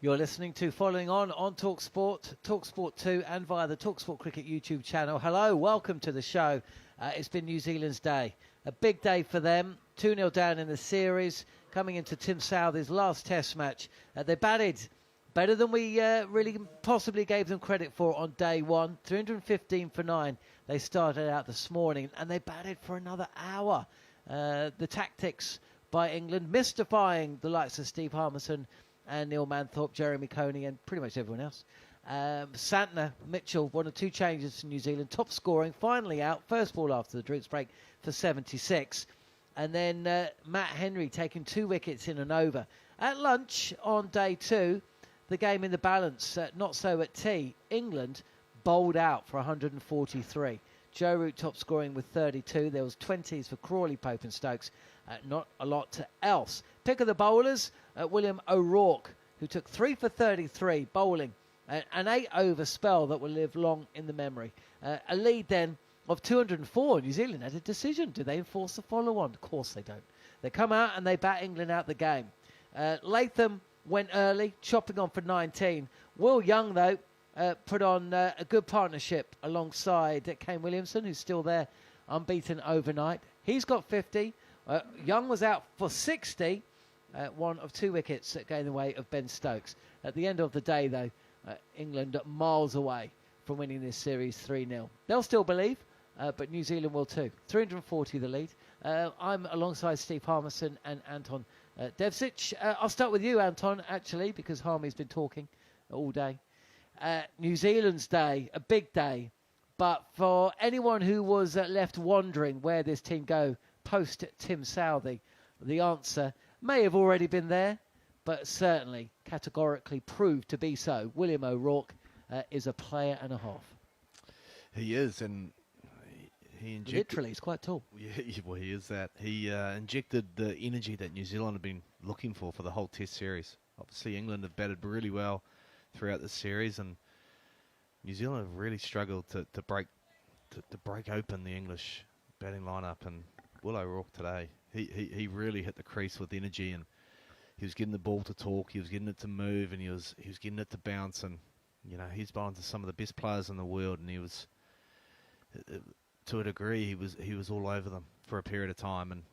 You're listening to Following On talkSPORT, talkSPORT 2 and via the talkSPORT Cricket YouTube channel. Hello, welcome to the show. It's been New Zealand's day. A big day for them. 2-0 down in the series. Coming into Tim Southee's last test match. They batted better than we really possibly gave them credit for on day one. 315 for 9. They started out this morning and they batted for another hour. The tactics by England, mystifying the likes of Steve Harmison and Neil Manthorp, Jeremy Coney and pretty much everyone else. Santner, Mitchell, 1 or 2 changes to New Zealand. Top scoring, finally out. First ball after the drinks break for 76. And then Matt Henry taking 2 wickets in an over. At lunch on day 2, the game in the balance, not so at tea. England bowled out for 143. Joe Root top scoring with 32. There was 20s for Crawley, Pope and Stokes. Not a lot else. Pick of the bowlers, William O'Rourke, who took 3 for 33 bowling. An 8-over spell that will live long in the memory. A lead then of 204. New Zealand had a decision. Do they enforce the follow-on? Of course they don't. They come out and they bat England out the game. Latham went early, chopping on for 19. Will Young, though, put on a good partnership alongside Kane Williamson, who's still there, unbeaten overnight. He's got 50. Young was out for 60. 1 of 2 wickets going the way of Ben Stokes. At the end of the day, though, England miles away from winning this series 3-0. They'll still believe, but New Zealand will too. 340 the lead. I'm alongside Steve Harmison and Anton Devcich. I'll start with you, Anton, actually, because Harmy's been talking all day. New Zealand's day, a big day. But for anyone who was left wondering where this team go post Tim Southee, the answer may have already been there, but certainly categorically proved to be so. William O'Rourke is a player and a half. He is, and he injected... Literally, he's quite tall. Yeah, well, he is that. He injected the energy that New Zealand have been looking for the whole Test series. Obviously, England have batted really well throughout the series, and New Zealand have really struggled to break open the English batting lineup. And Will O'Rourke today, he really hit the crease with energy, and he was getting the ball to talk, he was getting it to move, and he was getting it to bounce. And you know, he's bowling to some of the best players in the world, and he was, to a degree, he was all over them for a period of time. And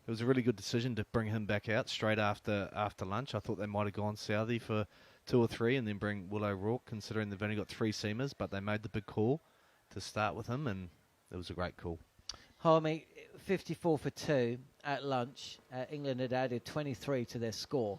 it was a really good decision to bring him back out straight after lunch. I thought they might have gone Southee for 2 or 3 and then bring Will O'Rourke, considering they've only got 3 seamers, but they made the big call to start with him, and it was a great call. Harmy, 54 for 2 at lunch. England had added 23 to their score.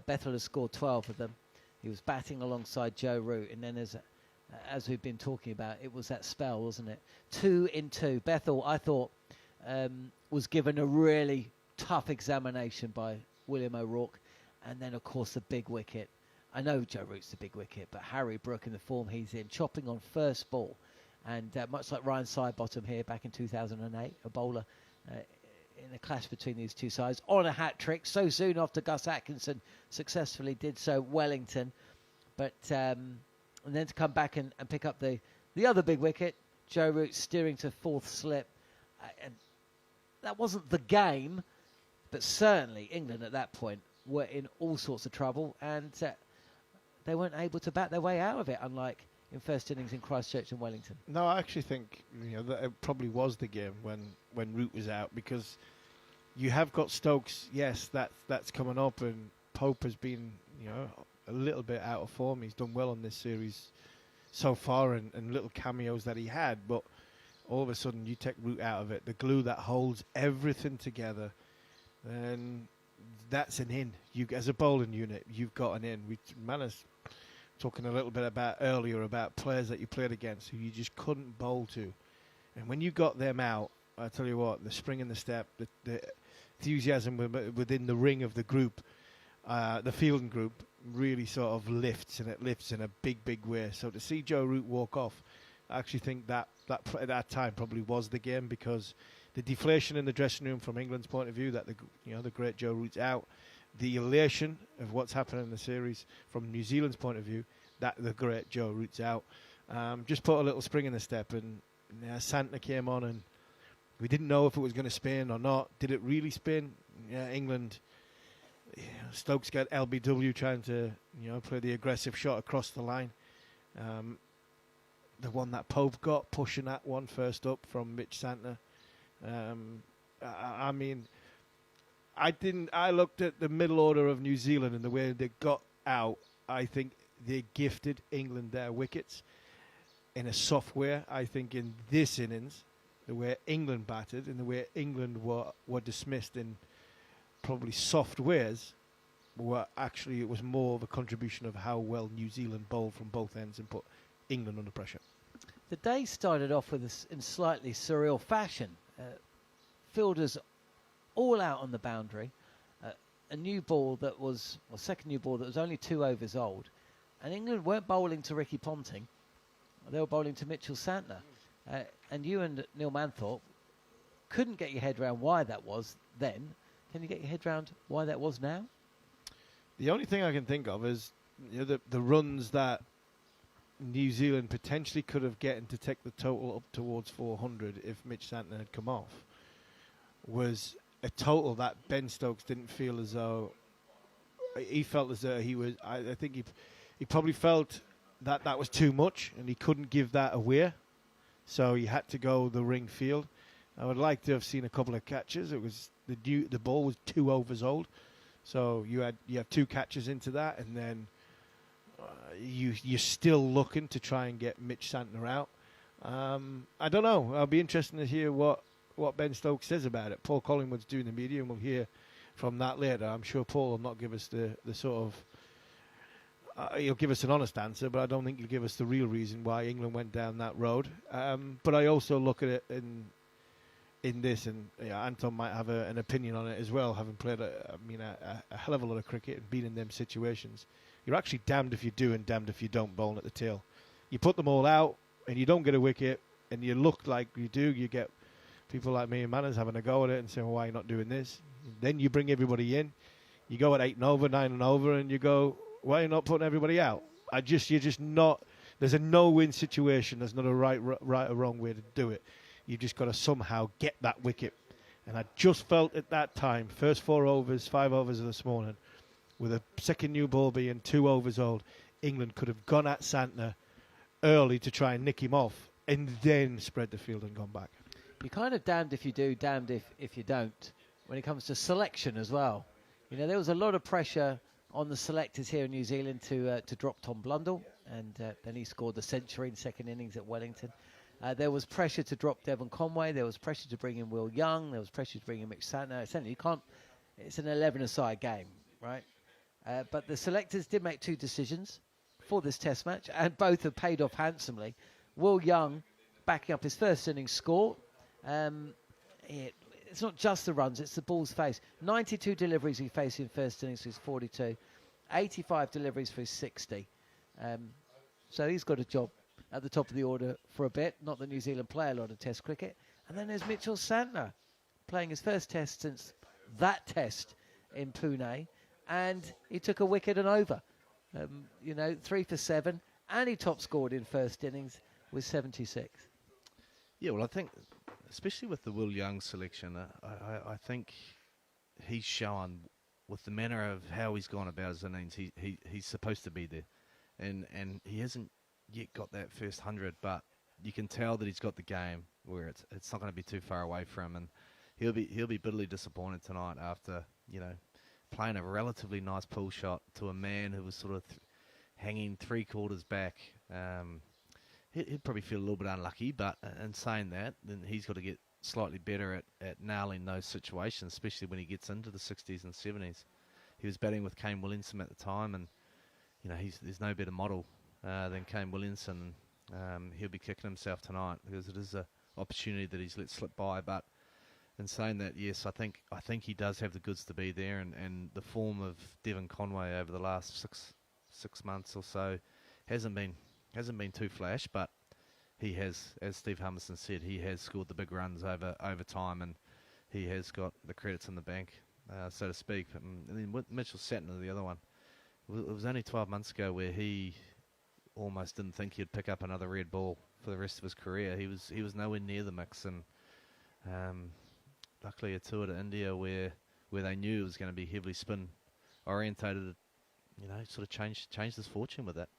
Bethel has scored 12 of them. He was batting alongside Joe Root, and then as we've been talking about, it was that spell, wasn't it? 2 in 2. Bethel, I thought, was given a really tough examination by William O'Rourke, and then, of course, the big wicket. I know Joe Root's the big wicket, but Harry Brook in the form he's in, chopping on first ball. And much like Ryan Sidebottom here back in 2008, a bowler in a clash between these two sides, on a hat-trick so soon after Gus Atkinson successfully did so, Wellington. But and then to come back and pick up the other big wicket, Joe Root steering to 4th slip. And that wasn't the game, but certainly England at that point were in all sorts of trouble, and they weren't able to bat their way out of it, unlike in first innings in Christchurch and Wellington. No, I actually think that it probably was the game when Root was out, because you have got Stokes. Yes, that's coming up, and Pope has been a little bit out of form. He's done well on this series so far, and little cameos that he had, but all of a sudden you take Root out of it, the glue that holds everything together, and that's an in. You, as a bowling unit, you've got an in. Manus talking a little bit earlier about players that you played against who you just couldn't bowl to, and when you got them out, I tell you what, the spring in the step, the enthusiasm within the ring of the group, the fielding group, really sort of lifts, and it lifts in a big way. So to see Joe Root walk off, I actually think that at that time probably was the game, because the deflation in the dressing room from England's point of view, that the great Joe Root's out, the elation of what's happening in the series from New Zealand's point of view, that the great Joe Root's out, just put a little spring in the step. And Santner came on, and we didn't know if it was going to spin or not. Did it really spin? England Stokes got LBW trying to, play the aggressive shot across the line. The one that Pope got, pushing that one first up from Mitch Santner. I mean, I looked at the middle order of New Zealand and the way they got out. I think they gifted England their wickets in a software. I think in this innings, the way England batted and the way England were dismissed in probably soft ways, it was more of a contribution of how well New Zealand bowled from both ends and put England under pressure. The day started off in slightly surreal fashion. Fielders all out on the boundary. A new ball that was, second new ball that was only 2 overs old. And England weren't bowling to Ricky Ponting. They were bowling to Mitchell Santner. And you and Neil Manthorp couldn't get your head around why that was then. Can you get your head around why that was now? The only thing I can think of is the runs that New Zealand potentially could have gotten to take the total up towards 400 if Mitch Santner had come off was a total that Ben Stokes didn't feel as though he felt as though he was. I think he probably felt that was too much and he couldn't give that away, so he had to go the ring field. I would like to have seen a couple of catches. It was the ball was 2 overs old, so you have 2 catches into that, and then you're still looking to try and get Mitch Santner out. I don't know. I'll be interested to hear what Ben Stokes says about it. Paul Collingwood's doing the media, and we'll hear from that later. I'm sure Paul will not give us the sort of... he'll give us an honest answer, but I don't think he'll give us the real reason why England went down that road. But I also look at it in this, and Anton might have an opinion on it as well, having played a hell of a lot of cricket and been in them situations. You're actually damned if you do and damned if you don't bowling at the tail. You put them all out and you don't get a wicket, and you look like you do. You get people like me and Manners having a go at it and saying, well, why are you not doing this? Then you bring everybody in. You go at 8 and over, 9 and over, and you go, why are you not putting everybody out? You're just not. There's a no-win situation. There's not a right or wrong way to do it. You've just got to somehow get that wicket. And I just felt at that time, first 4 overs, 5 overs of this morning, with a second new ball being 2 overs old, England could have gone at Santner early to try and nick him off and then spread the field and gone back. You're kind of damned if you do, damned if you don't, when it comes to selection as well. There was a lot of pressure on the selectors here in New Zealand to drop Tom Blundell, and then he scored the century in second innings at Wellington. There was pressure to drop Devon Conway. There was pressure to bring in Will Young. There was pressure to bring in Mitch Santner. Essentially, you can't. It's an 11-a-side game, right? But the selectors did make 2 decisions for this Test match, and both have paid off handsomely. Will Young backing up his first innings score. It's not just the runs; it's the ball's face. 92 deliveries he faced in first innings for his 42, 85 deliveries for his 60. So he's got a job at the top of the order for a bit. Not that New Zealand play a lot of Test cricket. And then there's Mitchell Santner playing his first Test since that Test in Pune, and he took a wicket and over. 3 for 7, and he top scored in first innings with 76. Yeah, well, I think, especially with the Will Young selection, I think he's shown with the manner of how he's gone about his innings, he's supposed to be there, and he hasn't yet got that first 100, but you can tell that he's got the game where it's not going to be too far away from him, and he'll be bitterly disappointed tonight after playing a relatively nice pull shot to a man who was sort of hanging 3/4 back. He'd probably feel a little bit unlucky, but in saying that, then he's got to get slightly better at nailing those situations, especially when he gets into the 60s and 70s. He was batting with Kane Williamson at the time, and there's no better model than Kane Williamson. He'll be kicking himself tonight because it is an opportunity that he's let slip by. But in saying that, yes, I think he does have the goods to be there, and the form of Devon Conway over the last six months or so hasn't been too flash, but he has, as Steve Harmison said, he has scored the big runs over time, and he has got the credits in the bank, so to speak. And then with Mitchell Santner, the other one, it was only 12 months ago where he almost didn't think he'd pick up another red ball for the rest of his career. He was nowhere near the mix, and luckily a tour to India where they knew it was going to be heavily spin orientated, sort of changed his fortune with that.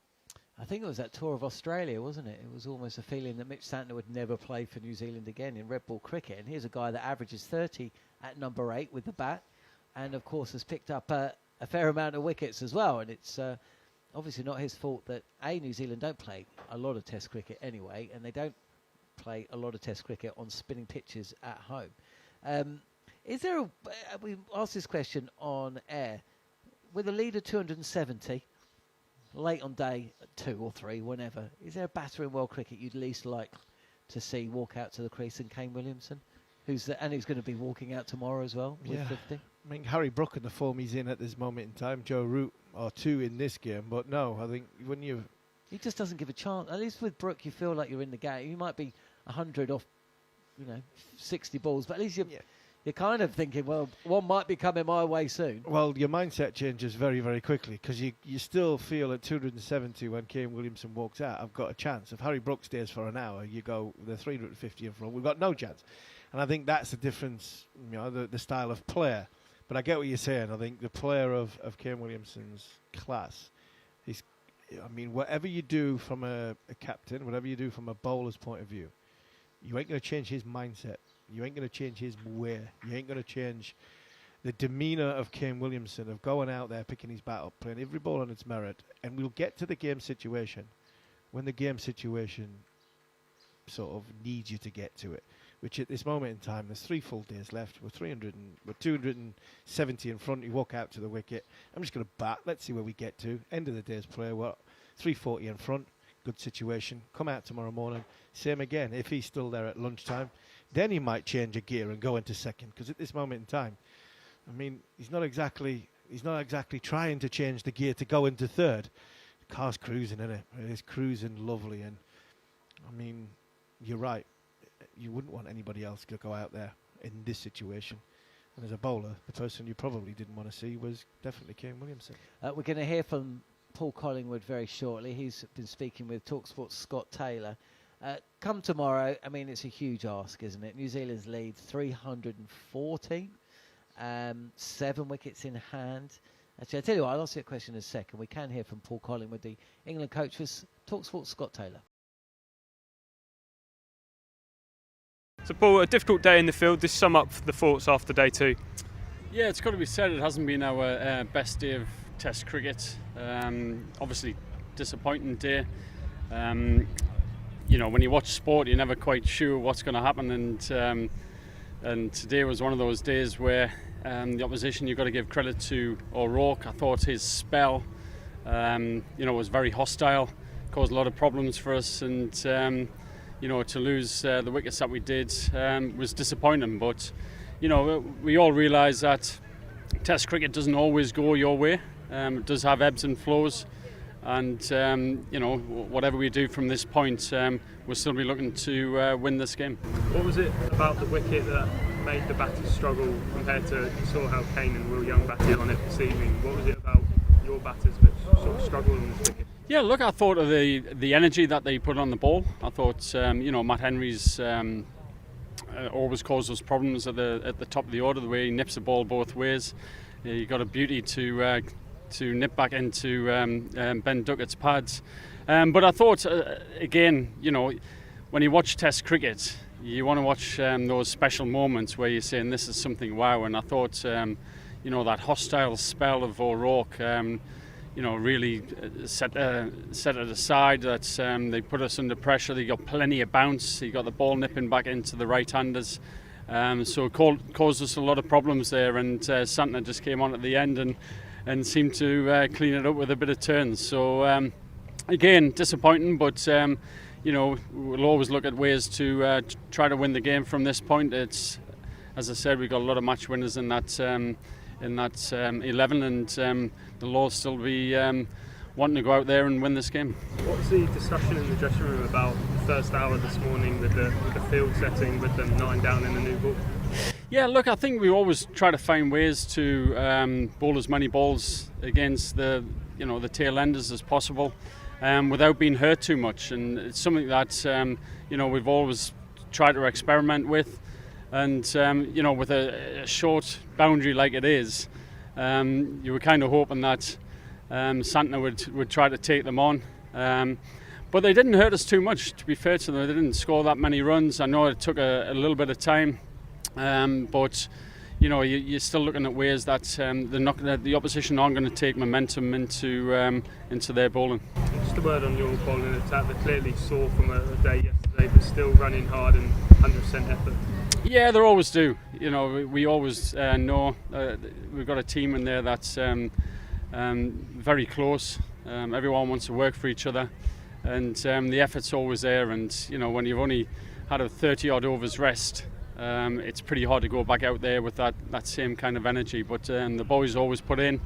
I think it was that tour of Australia, wasn't it? It was almost a feeling that Mitch Santner would never play for New Zealand again in red ball cricket. And here's a guy that averages 30 at number 8 with the bat, and of course has picked up a fair amount of wickets as well. And it's obviously not his fault that New Zealand don't play a lot of Test cricket anyway, and they don't play a lot of Test cricket on spinning pitches at home. Is there we asked this question on air, with a lead of 270, late on day 2 or 3, whenever, is there a batter in world cricket you'd least like to see walk out to the crease in Kane Williamson, who's going to be walking out tomorrow as well with 50? I mean, Harry Brook and the form he's in at this moment in time, Joe Root are 2 in this game, but no, I think when you... He just doesn't give a chance. At least with Brook, you feel like you're in the game. You might be 100 off, 60 balls, but at least you're kind of thinking, well, one might be coming my way soon. Well, your mindset changes very, very quickly, because you still feel at 270 when Kane Williamson walks out, I've got a chance. If Harry Brook stays for an hour, you go, the 350 in front, we've got no chance. And I think that's the difference, the style of player. But I get what you're saying. I think the player of Kane Williamson's class is, whatever you do from a captain, whatever you do from a bowler's point of view, you ain't going to change his mindset. You ain't going to change his way. You ain't going to change the demeanour of Kane Williamson, of going out there, picking his bat up, playing every ball on its merit. And we'll get to the game situation when the game situation sort of needs you to get to it, which at this moment in time, there's 3 full days left. We're 270 in front. You walk out to the wicket. I'm just going to bat. Let's see where we get to. End of the day's play. We're 340 in front. Good situation. Come out tomorrow morning. Same again. If he's still there at lunchtime, then he might change a gear and go into second. Because at this moment in time, he's not exactly trying to change the gear to go into third. The car's cruising, isn't it? It is cruising lovely. And you're right. You wouldn't want anybody else to go out there in this situation. And as a bowler, the person you probably didn't want to see was definitely Kane Williamson. We're going to hear from Paul Collingwood very shortly. He's been speaking with talkSPORT's Scott Taylor. Come tomorrow, it's a huge ask, isn't it? New Zealand's lead 314, 7 wickets in hand. Actually, I tell you what, I'll ask you a question in a second. We can hear from Paul Collingwood, the England coach, for talkSPORT's Scott Taylor. So Paul, a difficult day in the field. Just sum up the thoughts after day 2. Yeah, it's got to be said, it hasn't been our best day of Test cricket. Obviously, disappointing day. When you watch sport, you're never quite sure what's going to happen, and today was one of those days where the opposition, you've got to give credit to O'Rourke. I thought his spell, was very hostile, caused a lot of problems for us, and to lose the wickets that we did was disappointing. But we all realise that Test cricket doesn't always go your way. It does have ebbs and flows. And, whatever we do from this point, we'll still be looking to win this game. What was it about the wicket that made the batters struggle compared to, you saw how Kane and Will Young batted on it this evening? What was it about your batters which sort of struggled on this wicket? Yeah, look, I thought of the energy that they put on the ball. I thought, Matt Henry's always causes us problems at the top of the order, the way he nips the ball both ways. He got a beauty to nip back into Ben Duckett's pads. But I thought, again, when you watch Test cricket, you want to watch those special moments where you're saying this is something wow. And I thought, that hostile spell of O'Rourke, really set it aside. That they put us under pressure. They got plenty of bounce. He got the ball nipping back into the right-handers. So it caused us a lot of problems there. And Santner just came on at the end and seemed to clean it up with a bit of turns. So again, disappointing, but we'll always look at ways to try to win the game from this point. It's, as I said, we've got a lot of match winners in that 11, and they'll all still be wanting to go out there and win this game. What's the discussion in the dressing room about the first hour this morning with the field setting, with them 9 down in the new ball? Yeah, look, I think we always try to find ways to bowl as many balls against the tail enders as possible, without being hurt too much. And it's something that we've always tried to experiment with. And with a short boundary like it is, You were kind of hoping that Santner would try to take them on. But they didn't hurt us too much, to be fair to them. They didn't score that many runs. I know it took a little bit of time, but you know, you're still looking at ways that the opposition aren't going to take momentum into their bowling. Just a word on your bowling attack. They're clearly sore from a day yesterday, but still running hard and 100% effort. Yeah, they always do. You know, we always know we've got a team in there that's very close. Everyone wants to work for each other, and the effort's always there. And you know, when you've only had a 30-odd overs rest, it's pretty hard to go back out there with that same kind of energy. But the boys always put in.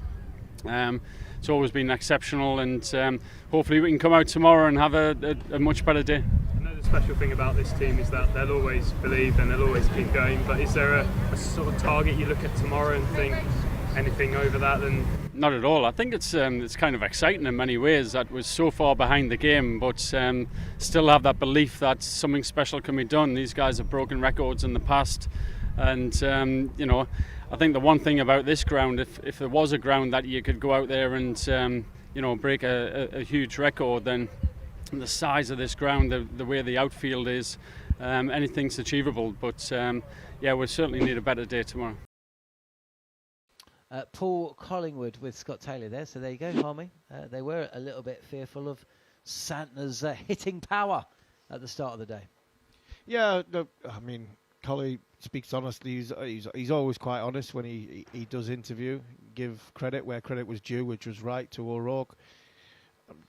It's always been exceptional, and hopefully we can come out tomorrow and have a much better day. I know the special thing about this team is that they'll always believe and they'll always keep going, but is there a sort of target you look at tomorrow and think anything over that? Then not at all. I think it's kind of exciting in many ways that we're so far behind the game, but still have that belief that something special can be done. These guys have broken records in the past, and you know, I think the one thing about this ground, if there was a ground that you could go out there and you know, break a huge record, then the size of this ground, the way the outfield is, anything's achievable. But yeah, we'll certainly need a better day tomorrow. Paul Collingwood with Scott Taylor there. So there you go, Harmy. They were a little bit fearful of Santner's hitting power at the start of the day. Yeah, no, I mean, Collie speaks honestly. He's always quite honest when he does interview. Give credit where credit was due, which was right to O'Rourke.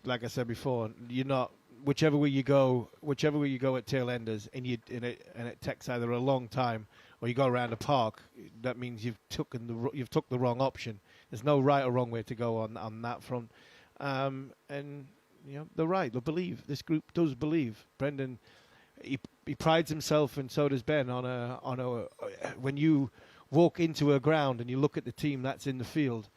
Like I said before, you're not whichever way you go at tail enders, and it takes either a long time or you go around a park. That means you've took the wrong option. There's no right or wrong way to go on that front. And you know, they're right. They believe. This group does believe. Brendan, he prides himself, and so does Ben, on a when you walk into a ground and you look at the team that's in the field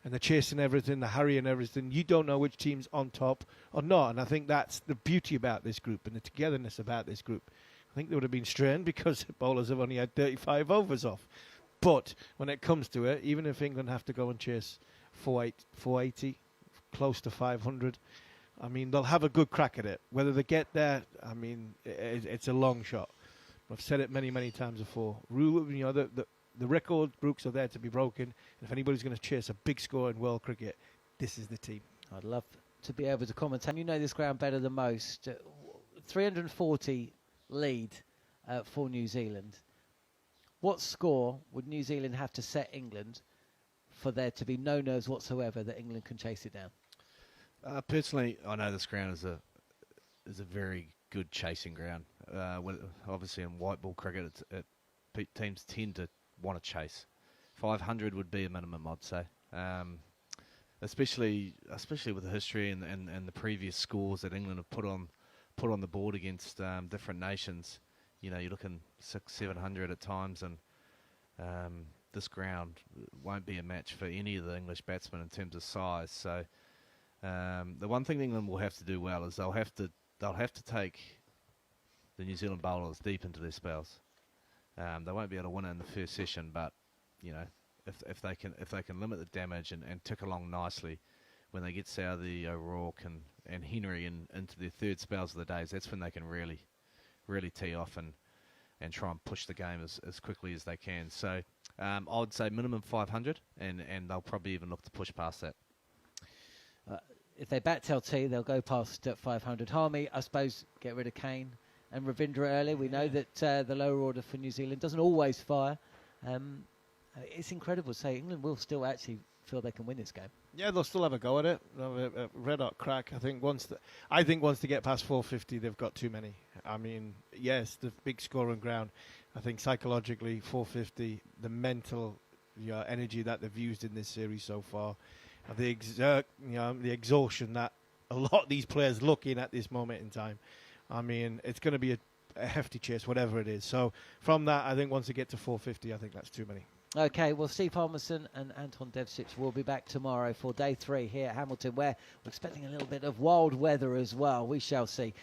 and they're chasing everything, they're harrying everything, you don't know which team's on top or not. And I think that's the beauty about this group and the togetherness about this group. I think they would have been strained because bowlers have only had 35 overs off. But when it comes to it, even if England have to go and chase 480, close to 500, I mean, they'll have a good crack at it. Whether they get there, I mean, it's a long shot. I've said it many, many times before. The record books are there to be broken. And if anybody's going to chase a big score in world cricket, this is the team. I'd love to be able to commentate. You know this ground better than most. 340 lead for New Zealand. What score would New Zealand have to set England for there to be no nerves whatsoever that England can chase it down? Personally, I know this ground is a very good chasing ground. Obviously, in white ball cricket, teams tend to want to chase. 500 would be a minimum, I'd say. Especially with the history and the previous scores that England have put on the board against different nations. You know, you're looking 600-700 at times, and this ground won't be a match for any of the English batsmen in terms of size. So the one thing England will have to do well is they'll have to take the New Zealand bowlers deep into their spells. They won't be able to win it in the first session, but you know, if they can limit the damage and tick along nicely, when they get Southey, O'Rourke and Henry into their third spells of the days, that's when they can really tee off and try and push the game as quickly as they can. So I would say minimum 500, and they'll probably even look to push past that. If they bat LT, they'll go past 500. Harmy, I suppose, get rid of Kane and Ravindra early. We know that the lower order for New Zealand doesn't always fire. It's incredible to say England will still actually feel they can win this game. Yeah, they'll still have a go at it. They'll have a red hot crack. I think once they get past 450, they've got too many. I mean, yes, the big score on ground. I think psychologically, 450, the mental energy that they've used in this series so far, the exhaustion that a lot of these players look in at this moment in time. I mean, it's going to be a hefty chase, whatever it is. So from that, I think once they get to 450, I think that's too many. Okay, well, Steve Harmison and Anton Devcich will be back tomorrow for day 3 here at Hamilton, where we're expecting a little bit of wild weather as well. We shall see.